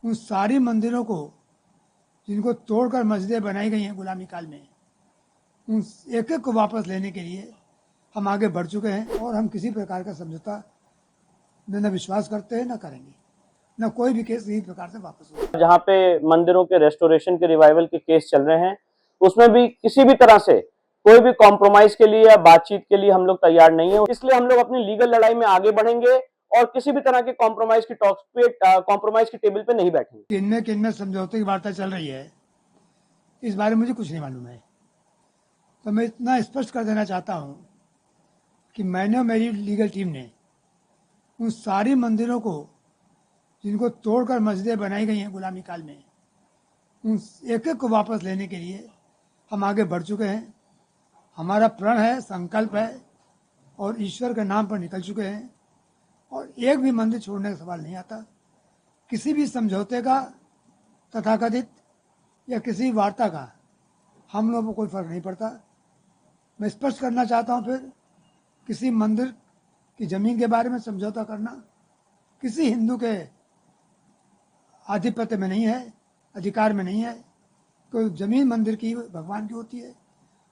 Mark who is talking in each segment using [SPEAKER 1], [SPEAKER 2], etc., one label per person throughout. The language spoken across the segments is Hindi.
[SPEAKER 1] उन सारी मंदिरों को जिनको तोड़कर मस्जिदें बनाई गई हैं गुलामी काल में, उन एक एक को वापस लेने के लिए हम आगे बढ़ चुके हैं और हम किसी प्रकार का समझौता में न विश्वास करते हैं न करेंगे, न कोई भी केस इसी प्रकार से वापस होगा।
[SPEAKER 2] जहाँ पे मंदिरों के रेस्टोरेशन के रिवाइवल के केस चल रहे हैं, उसमें भी किसी भी तरह से कोई भी कॉम्प्रोमाइज के लिए या बातचीत के लिए हम लोग तैयार नहीं है। इसलिए हम लोग अपनी लीगल लड़ाई में आगे बढ़ेंगे और किसी भी तरह के कॉम्प्रोमाइज की टॉक्स पे कॉम्प्रोमाइज की टेबल पे नहीं बैठेंगे।
[SPEAKER 1] किनमें समझौते की वार्ता चल रही है, इस बारे में मुझे कुछ नहीं मालूम है। तो मैं इतना स्पष्ट कर देना चाहता हूँ कि मैंने और मेरी लीगल टीम ने उन सारी मंदिरों को जिनको तोड़कर मस्जिदें बनाई गई हैं गुलामी काल में, उन एक एक को वापस लेने के लिए हम आगे बढ़ चुके हैं। हमारा प्रण है, संकल्प है और ईश्वर के नाम पर निकल चुके हैं और एक भी मंदिर छोड़ने का सवाल नहीं आता। किसी भी समझौते का तथाकथित या किसी वार्ता का हम लोगों को कोई फर्क नहीं पड़ता। मैं स्पष्ट करना चाहता हूँ, फिर किसी मंदिर की जमीन के बारे में समझौता करना किसी हिंदू के आधिपत्य में नहीं है, अधिकार में नहीं है। कोई जमीन मंदिर की भगवान की होती है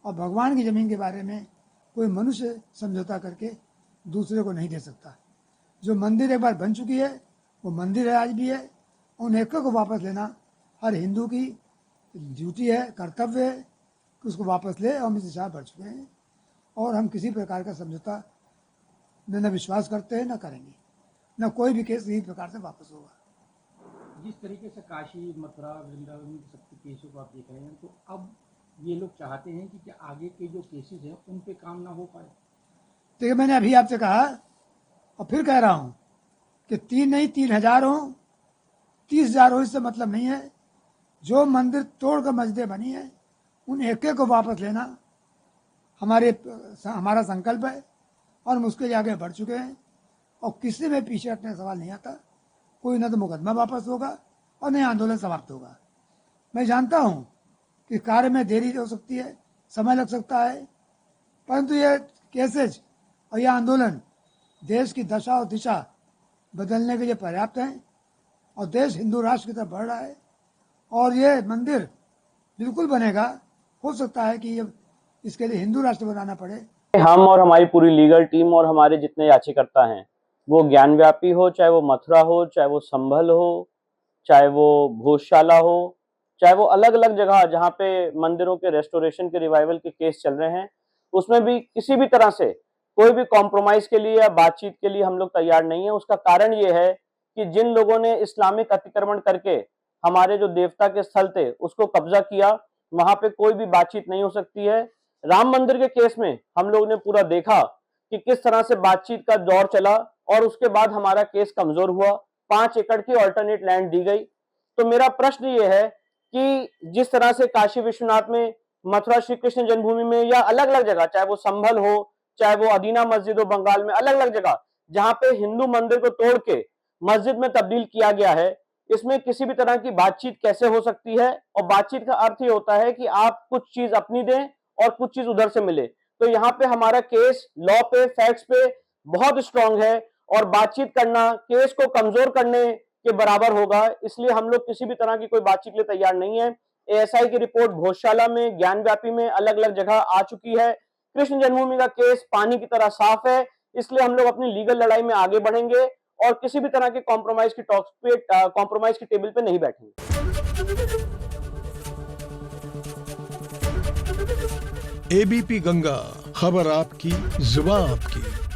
[SPEAKER 1] और भगवान की ज़मीन के बारे में कोई मनुष्य समझौता करके दूसरे को नहीं दे सकता। जो मंदिर एक बार बन चुकी है वो मंदिर है, आज भी है। उन एकों को वापस लेना हर हिंदू की ड्यूटी है, कर्तव्य है कि उसको वापस ले। हम इस दिशा बढ़ चुके हैं और हम किसी प्रकार का समझौता में न विश्वास करते हैं न करेंगे, न कोई भी केस इसी प्रकार से वापस होगा।
[SPEAKER 3] जिस तरीके से काशी, मथुरा, वृंदावन के सबके केसों को आप देख रहे हैं, तो अब ये लोग चाहते हैं कि आगे के जो केसेस हैं उन पे काम ना हो पाए।
[SPEAKER 1] देखिए, मैंने अभी आपसे कहा और फिर कह रहा हूँ कि 3 नहीं 3000 हो, 30,000 हो, इससे मतलब नहीं है। जो मंदिर तोड़कर मस्जिदें बनी है उन एक एक को वापस लेना हमारा संकल्प है और हम उसके लिए आगे बढ़ चुके हैं और किसी में पीछे हटने का सवाल नहीं आता। कोई न तो मुकदमा वापस होगा और न आंदोलन समाप्त होगा। मैं जानता हूँ कि कार्य में देरी हो सकती है, समय लग सकता है, परंतु ये केसेज और यह आंदोलन देश की दशा और दिशा बदलने के लिए पर्याप्त हैं और देश हिंदू राष्ट्र की तरफ बढ़ रहा है और ये मंदिर बिल्कुल बनेगा। हो सकता है कि ये इसके लिए हिंदू राष्ट्र बनाना पड़े।
[SPEAKER 2] हम और हमारी पूरी लीगल टीम और हमारे जितने याचिकर्ता हैं, वो ज्ञानव्यापी हो, चाहे वो मथुरा हो, चाहे वो संभल हो, चाहे वो भोजशाला हो, चाहे वो अलग अलग जगह जहाँ पे मंदिरों के रेस्टोरेशन के रिवाइवल के केस चल रहे हैं, उसमें भी किसी भी तरह से कोई भी कॉम्प्रोमाइज के लिए या बातचीत के लिए हम लोग तैयार नहीं है। उसका कारण ये है कि जिन लोगों ने इस्लामिक अतिक्रमण करके हमारे जो देवता के स्थल थे उसको कब्जा किया, वहां पे कोई भी बातचीत नहीं हो सकती है। राम मंदिर के केस में हम लोग ने पूरा देखा कि किस तरह से बातचीत का दौर चला और उसके बाद हमारा केस कमजोर हुआ। 5 एकड़ की ऑल्टरनेट लैंड दी गई। तो मेरा प्रश्न ये है कि जिस तरह से काशी विश्वनाथ में, मथुरा श्री कृष्ण जन्मभूमि में या अलग अलग जगह, चाहे वो संभल हो, चाहे वो अदीना मस्जिद हो बंगाल में, अलग अलग जगह जहां पे हिंदू मंदिर को तोड़ के मस्जिद में तब्दील किया गया है, इसमें किसी भी तरह की बातचीत कैसे हो सकती है? और बातचीत का अर्थ ये होता है कि आप कुछ चीज अपनी दें और कुछ चीज उधर से मिले। तो यहाँ पे हमारा केस लॉ पे, फैक्ट्स पे बहुत स्ट्रांग है और बातचीत करना केस को कमजोर करने के बराबर होगा। इसलिए हम लोग किसी भी तरह की कोई बातचीत के लिए तैयार नहीं है। एएसआई की रिपोर्ट भोजशाला में, ज्ञानव्यापी में, अलग अलग जगह आ चुकी है। कृष्ण जन्मभूमि का केस पानी की तरह साफ है। इसलिए हम लोग अपनी लीगल लड़ाई में आगे बढ़ेंगे और किसी भी तरह के कॉम्प्रोमाइज की टॉक्स पे, कॉम्प्रोमाइज की टेबल पे नहीं बैठेंगे।
[SPEAKER 4] एबीपी गंगा, खबर आपकी, जुबान आपकी।